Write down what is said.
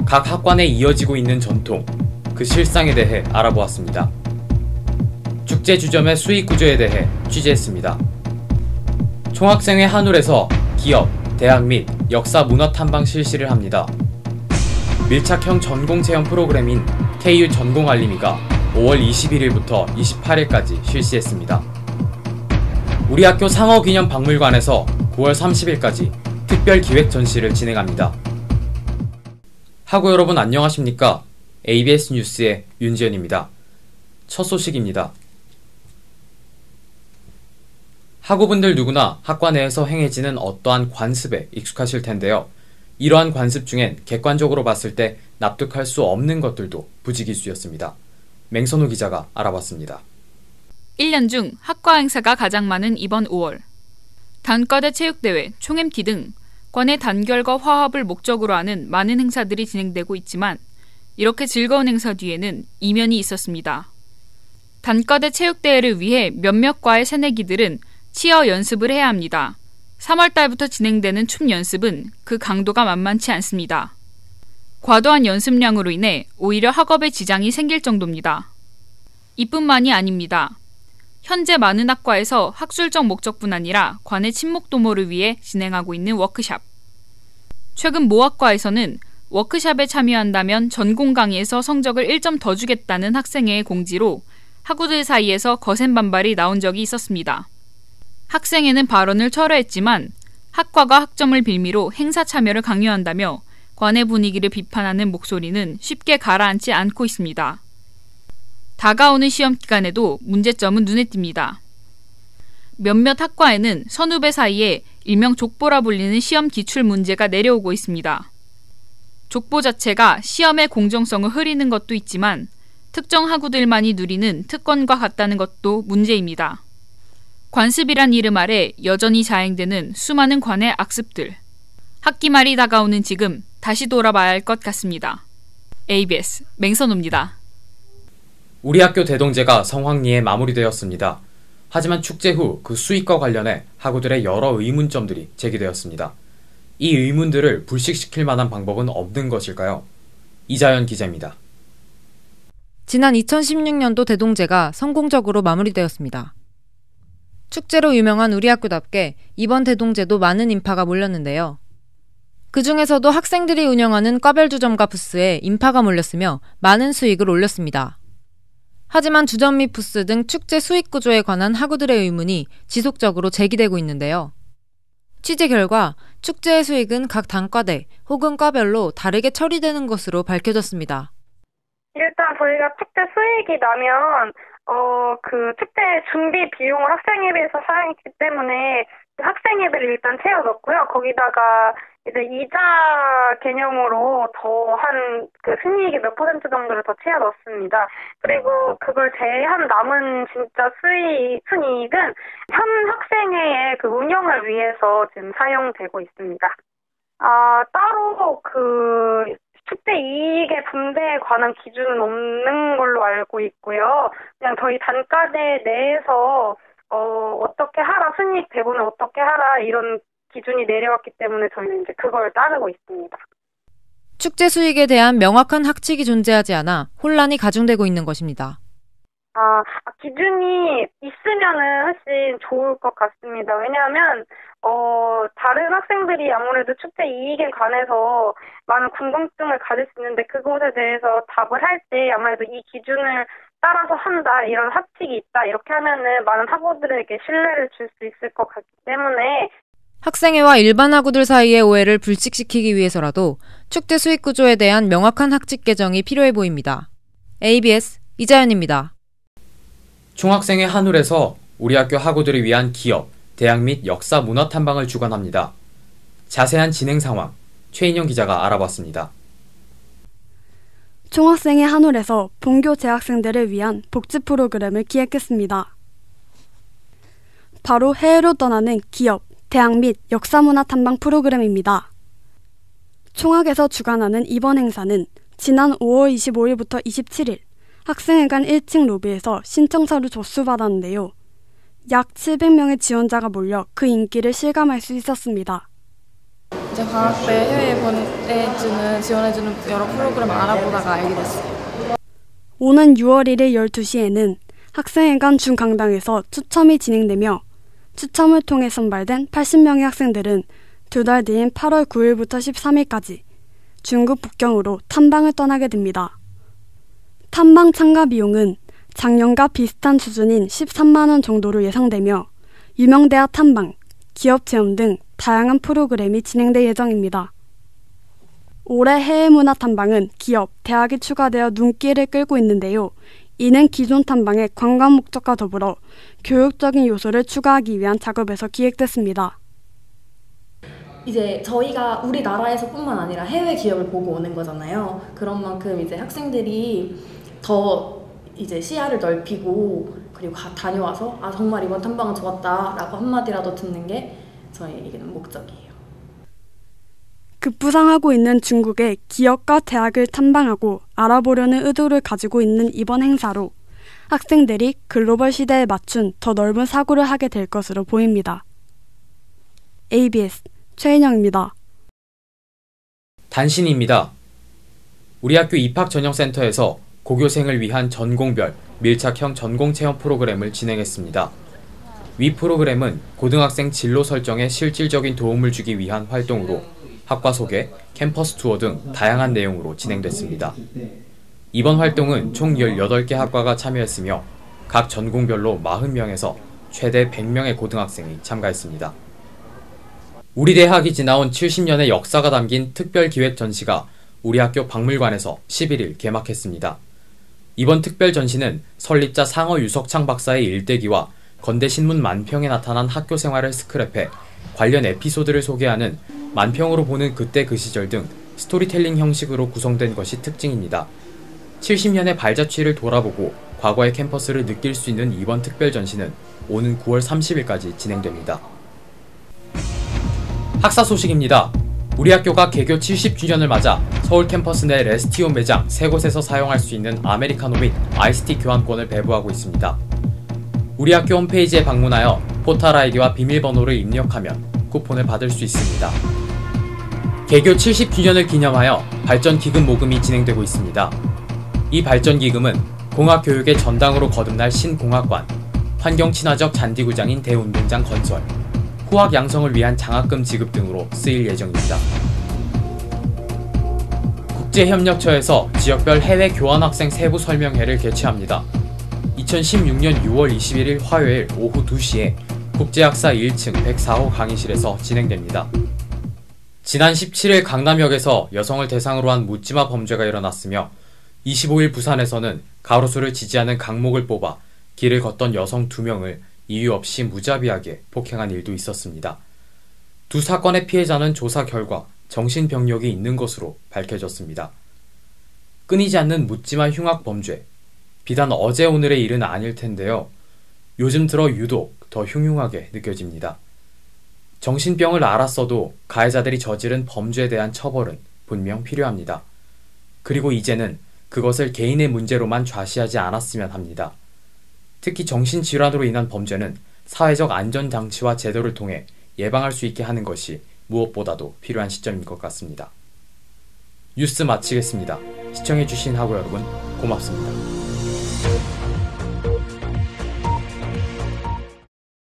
각 학관에 이어지고 있는 전통, 그 실상에 대해 알아보았습니다. 축제 주점의 수익 구조에 대해 취재했습니다. 총학생회 한울에서 기업, 대학 및 역사 문화 탐방 실시를 합니다. 밀착형 전공 체험 프로그램인 KU 전공 알림이가 5월 21일부터 28일까지 실시했습니다. 우리 학교 상어기념박물관에서 9월 30일까지 특별 기획 전시를 진행합니다. 학우 여러분 안녕하십니까? ABS 뉴스의 윤지연입니다. 첫 소식입니다. 학우분들 누구나 학과 내에서 행해지는 어떠한 관습에 익숙하실 텐데요. 이러한 관습 중엔 객관적으로 봤을 때 납득할 수 없는 것들도 부지기수였습니다. 맹선우 기자가 알아봤습니다. 1년 중 학과 행사가 가장 많은 이번 5월. 단과대 체육대회, 총MT 등 관의 단결과 화합을 목적으로 하는 많은 행사들이 진행되고 있지만 이렇게 즐거운 행사 뒤에는 이면이 있었습니다. 단과대 체육대회를 위해 몇몇 과의 새내기들은 치어 연습을 해야 합니다. 3월 달부터 진행되는 춤 연습은 그 강도가 만만치 않습니다. 과도한 연습량으로 인해 오히려 학업에 지장이 생길 정도입니다. 이뿐만이 아닙니다. 현재 많은 학과에서 학술적 목적뿐 아니라 관의 친목 도모를 위해 진행하고 있는 워크샵. 최근 모 학과에서는 워크샵에 참여한다면 전공 강의에서 성적을 1점 더 주겠다는 학생회의 공지로 학우들 사이에서 거센 반발이 나온 적이 있었습니다. 학생회는 발언을 철회했지만 학과가 학점을 빌미로 행사 참여를 강요한다며 관의 분위기를 비판하는 목소리는 쉽게 가라앉지 않고 있습니다. 다가오는 시험 기간에도 문제점은 눈에 띕니다. 몇몇 학과에는 선후배 사이에 일명 족보라 불리는 시험 기출 문제가 내려오고 있습니다. 족보 자체가 시험의 공정성을 흐리는 것도 있지만 특정 학우들만이 누리는 특권과 같다는 것도 문제입니다. 관습이란 이름 아래 여전히 자행되는 수많은 관의 악습들. 학기 말이 다가오는 지금 다시 돌아봐야 할 것 같습니다. ABS 맹선우입니다. 우리 학교 대동제가 성황리에 마무리되었습니다. 하지만 축제 후 그 수익과 관련해 학우들의 여러 의문점들이 제기되었습니다. 이 의문들을 불식시킬 만한 방법은 없는 것일까요? 이자연 기자입니다. 지난 2016년도 대동제가 성공적으로 마무리되었습니다. 축제로 유명한 우리 학교답게 이번 대동제도 많은 인파가 몰렸는데요. 그 중에서도 학생들이 운영하는 과별 주점과 부스에 인파가 몰렸으며 많은 수익을 올렸습니다. 하지만 주점 및 부스 등 축제 수익 구조에 관한 학우들의 의문이 지속적으로 제기되고 있는데요. 취재 결과 축제의 수익은 각 단과대 혹은 과별로 다르게 처리되는 것으로 밝혀졌습니다. 일단 저희가 축제 수익이 나면 그 축제 준비 비용을 학생회비에서 사용했기 때문에 학생회비를 일단 채워 넣고요. 거기다가 이제 이자 개념으로 더 한 그 순이익의 몇 % 정도를 더 채워 넣습니다. 그리고 그걸 제한 남은 진짜 순이익은 현 학생회의 그 운영을 위해서 지금 사용되고 있습니다. 따로 그 축제 이익의 분배에 관한 기준은 없는 걸로 알고 있고요. 그냥 저희 단과대 내에서 어떻게 하라, 순이익 배분을 어떻게 하라 이런 기준이 내려왔기 때문에 저희는 이제 그걸 따르고 있습니다. 축제 수익에 대한 명확한 학칙이 존재하지 않아 혼란이 가중되고 있는 것입니다. 기준이 있으면은 훨씬 좋을 것 같습니다. 왜냐하면 다른 학생들이 아무래도 축제 이익에 관해서 많은 궁금증을 가질 수 있는데 그것에 대해서 답을 할 때 아무래도 이 기준을 따라서 한다, 이런 학칙이 있다, 이렇게 하면은 많은 학우들에게 신뢰를 줄 수 있을 것 같기 때문에 학생회와 일반 학우들 사이의 오해를 불식시키기 위해서라도 축제 수익 구조에 대한 명확한 학칙 개정이 필요해 보입니다. ABS 이자연입니다. 총학생회 한울에서 우리 학교 학우들을 위한 기업, 대학 및 역사 문화 탐방을 주관합니다. 자세한 진행 상황, 최인영 기자가 알아봤습니다. 총학생회 한울에서 본교 재학생들을 위한 복지 프로그램을 기획했습니다. 바로 해외로 떠나는 기업, 대학 및 역사문화 탐방 프로그램입니다. 총학에서 주관하는 이번 행사는 지난 5월 25일부터 27일 학생회관 1층 로비에서 신청서를 접수받았는데요. 약 700명의 지원자가 몰려 그 인기를 실감할 수 있었습니다. 이제 방학 때 해외에 보내주는 지원해주는 여러 프로그램 알아보다가 알게 됐어요. 오는 6월 1일 12시에는 학생회관 중강당에서 추첨이 진행되며 추첨을 통해 선발된 80명의 학생들은 2달 뒤인 8월 9일부터 13일까지 중국 북경으로 탐방을 떠나게 됩니다. 탐방 참가 비용은 작년과 비슷한 수준인 13만 원 정도로 예상되며 유명대학 탐방, 기업 체험 등 다양한 프로그램이 진행될 예정입니다. 올해 해외문화 탐방은 기업, 대학이 추가되어 눈길을 끌고 있는데요. 이는 기존 탐방의 관광 목적과 더불어 교육적인 요소를 추가하기 위한 작업에서 기획됐습니다. 이제 저희가 우리나라에서뿐만 아니라 해외 기업을 보고 오는 거잖아요. 그런 만큼 이제 학생들이 더 이제 시야를 넓히고 그리고 다녀와서 정말 이번 탐방은 좋았다라고 한마디라도 듣는 게 저희에게는 목적이에요. 급부상하고 있는 중국의 기업과 대학을 탐방하고 알아보려는 의도를 가지고 있는 이번 행사로 학생들이 글로벌 시대에 맞춘 더 넓은 사고를 하게 될 것으로 보입니다. ABS 최인영입니다. 단신입니다. 우리 학교 입학전형센터에서 고교생을 위한 전공별 밀착형 전공체험 프로그램을 진행했습니다. 위 프로그램은 고등학생 진로 설정에 실질적인 도움을 주기 위한 활동으로 학과 소개, 캠퍼스 투어 등 다양한 내용으로 진행됐습니다. 이번 활동은 총 18개 학과가 참여했으며 각 전공별로 40명에서 최대 100명의 고등학생이 참가했습니다. 우리 대학이 지나온 70년의 역사가 담긴 특별기획 전시가 우리 학교 박물관에서 11일 개막했습니다. 이번 특별 전시는 설립자 상어 유석창 박사의 일대기와 건대신문 만평에 나타난 학교 생활을 스크랩해 관련 에피소드를 소개하는 만평으로 보는 그때 그 시절 등 스토리텔링 형식으로 구성된 것이 특징입니다. 70년의 발자취를 돌아보고 과거의 캠퍼스를 느낄 수 있는 이번 특별 전시는 오는 9월 30일까지 진행됩니다. 학사 소식입니다. 우리 학교가 개교 70주년을 맞아 서울 캠퍼스 내 레스티온 매장 3곳에서 사용할 수 있는 아메리카노 및 아이스티 교환권을 배부하고 있습니다. 우리 학교 홈페이지에 방문하여 포탈 아이디와 비밀번호를 입력하면 쿠폰을 받을 수 있습니다. 개교 70주년을 기념하여 발전기금 모금이 진행되고 있습니다. 이 발전기금은 공학교육의 전당으로 거듭날 신공학관, 환경친화적 잔디구장인 대운동장 건설, 후학 양성을 위한 장학금 지급 등으로 쓰일 예정입니다. 국제협력처에서 지역별 해외 교환학생 세부 설명회를 개최합니다. 2016년 6월 21일 화요일 오후 2시에 국제학사 1층 104호 강의실에서 진행됩니다. 지난 17일 강남역에서 여성을 대상으로 한 묻지마 범죄가 일어났으며 25일 부산에서는 가로수를 지지하는 강목을 뽑아 길을 걷던 여성 2명을 이유 없이 무자비하게 폭행한 일도 있었습니다. 두 사건의 피해자는 조사 결과 정신병력이 있는 것으로 밝혀졌습니다. 끊이지 않는 묻지마 흉악 범죄. 비단 어제 오늘의 일은 아닐 텐데요. 요즘 들어 유독 더 흉흉하게 느껴집니다. 정신병을 앓았어도 가해자들이 저지른 범죄에 대한 처벌은 분명 필요합니다. 그리고 이제는 그것을 개인의 문제로만 좌시하지 않았으면 합니다. 특히 정신질환으로 인한 범죄는 사회적 안전장치와 제도를 통해 예방할 수 있게 하는 것이 무엇보다도 필요한 시점인 것 같습니다. 뉴스 마치겠습니다. 시청해주신 학우 여러분 고맙습니다.